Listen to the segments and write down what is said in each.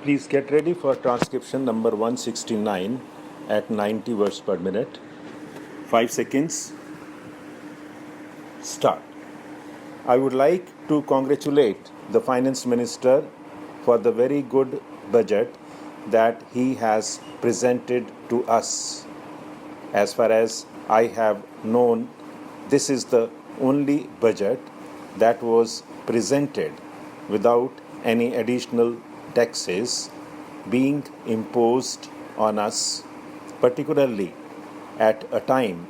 Please get ready for transcription number 169 at 90 words per minute. 5 seconds. Start. I would like to congratulate the Finance Minister for the very good budget that he has presented to us. As far as I have known, this is the only budget that was presented without any additional taxes being imposed on us, particularly at a time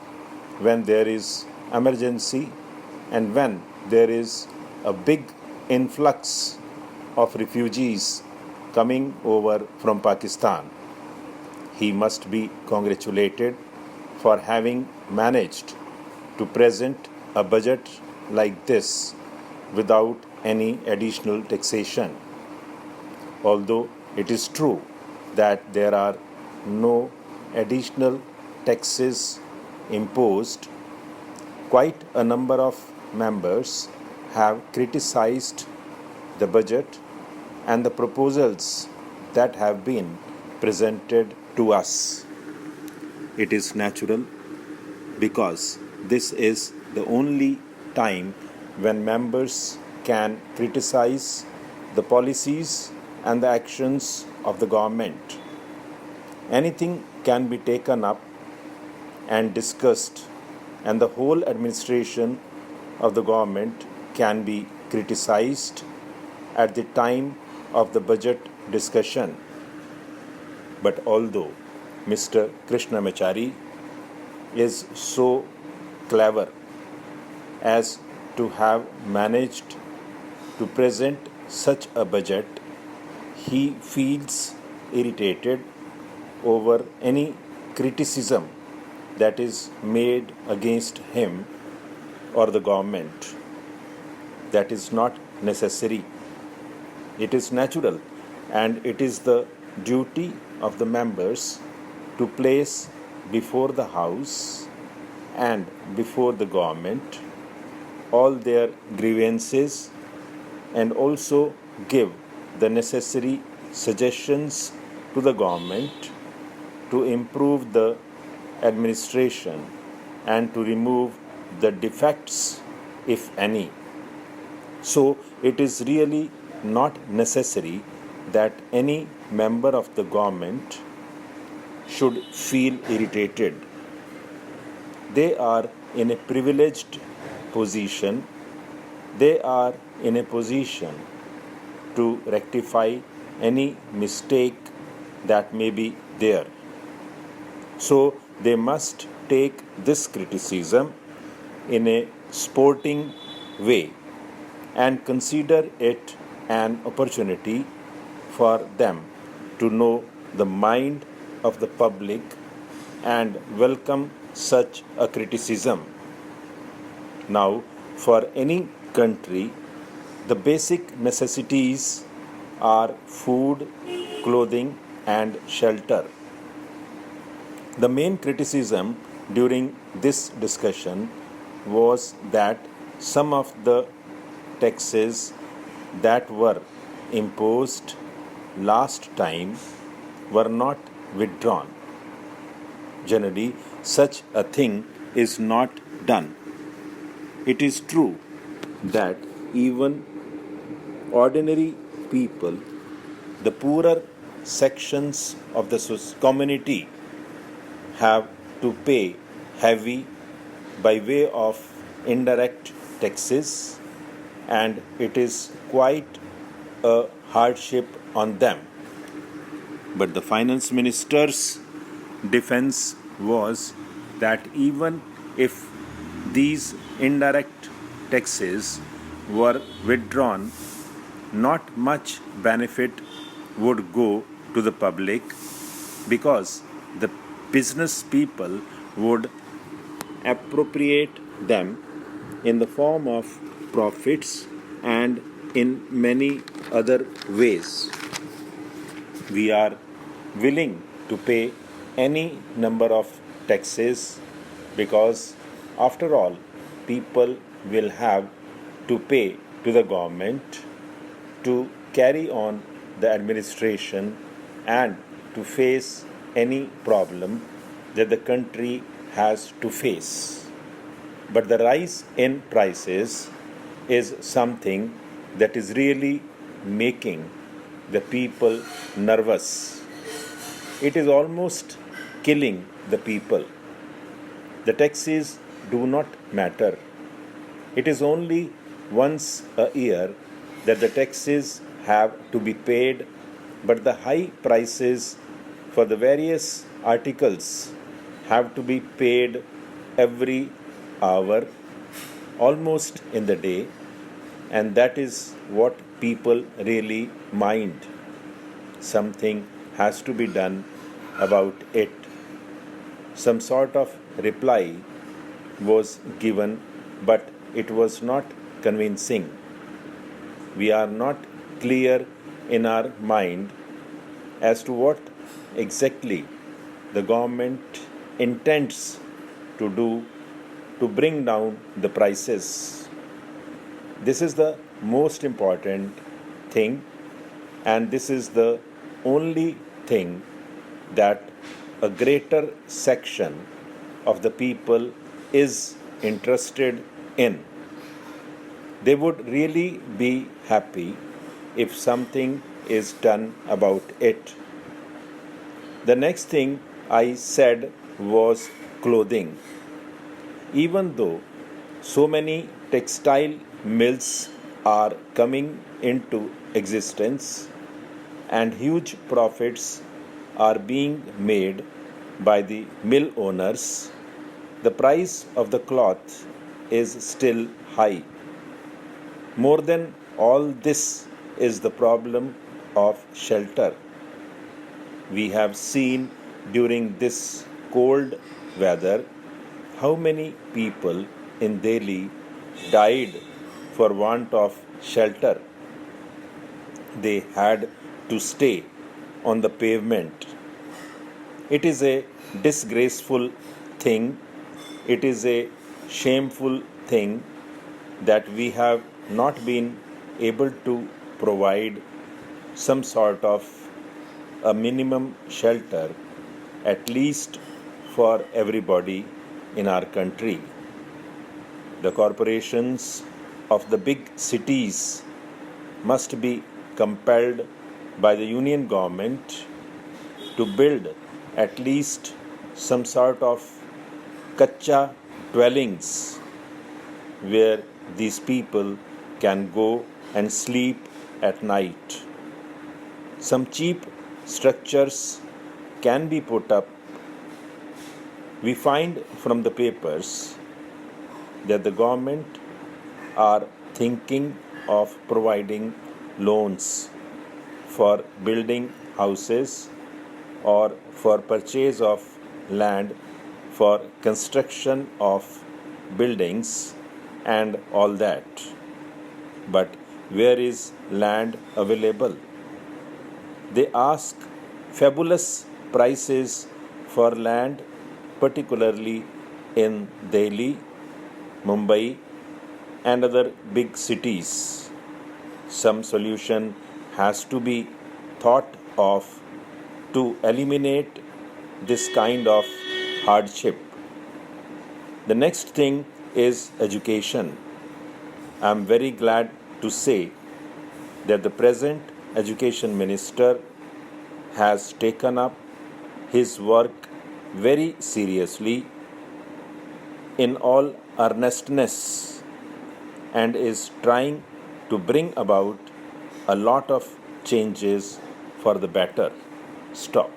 when there is emergency and when there is a big influx of refugees coming over from Pakistan. He must be congratulated for having managed to present a budget like this without any additional taxation. Although it is true that there are no additional taxes imposed, quite a number of members have criticized the budget and the proposals that have been presented to us. It is natural because this is the only time when members can criticize the policies and the actions of the government. Anything can be taken up and discussed, and the whole administration of the government can be criticized at the time of the budget discussion. But although Mr. Krishnamachari is so clever as to have managed to present such a budget, he feels irritated over any criticism that is made against him or the government. That is not necessary. It is natural, and it is the duty of the members to place before the House and before the government all their grievances and also give the necessary suggestions to the government to improve the administration and to remove the defects, if any. So it is really not necessary that any member of the government should feel irritated. They are in a privileged position. They are in a position to rectify any mistake that may be there. So they must take this criticism in a sporting way and consider it an opportunity for them to know the mind of the public and welcome such a criticism. Now, for any country, the basic necessities are food, clothing, and shelter. The main criticism during this discussion was that some of the taxes that were imposed last time were not withdrawn. Generally, such a thing is not done. It is true that even ordinary people, the poorer sections of the community, have to pay heavy by way of indirect taxes, and it is quite a hardship on them. But the finance minister's defense was that even if these indirect taxes were withdrawn, not much benefit would go to the public because the business people would appropriate them in the form of profits and in many other ways. We are willing to pay any number of taxes because, after all, people will have to pay to the government to carry on the administration and to face any problem that the country has to face. But the rise in prices is something that is really making the people nervous. It is almost killing the people. The taxes do not matter. It is only once a year that the taxes have to be paid, but the high prices for the various articles have to be paid every hour, almost in the day, and that is what people really mind. Something has to be done about it. Some sort of reply was given, but it was not convincing. We are not clear in our mind as to what exactly the government intends to do to bring down the prices. This is the most important thing, and this is the only thing that a greater section of the people is interested in. They would really be happy if something is done about it. The next thing I said was clothing. Even though so many textile mills are coming into existence and huge profits are being made by the mill owners, the price of the cloth is still high. More than all this is the problem of shelter. We have seen during this cold weather how many people in Delhi died for want of shelter. They had to stay on the pavement. It is a disgraceful thing. It is a shameful thing that we have not been able to provide some sort of a minimum shelter, at least for everybody in our country. The corporations of the big cities must be compelled by the union government to build at least some sort of kacha dwellings where these people can go and sleep at night. Some cheap structures can be put up. We find from the papers that the government are thinking of providing loans for building houses or for purchase of land for construction of buildings and all that. But where is land available? They ask fabulous prices for land, particularly in Delhi, Mumbai, and other big cities. Some solution has to be thought of to eliminate this kind of hardship. The next thing is education. I am very glad to say that the present education minister has taken up his work very seriously, in all earnestness, and is trying to bring about a lot of changes for the better. Stop.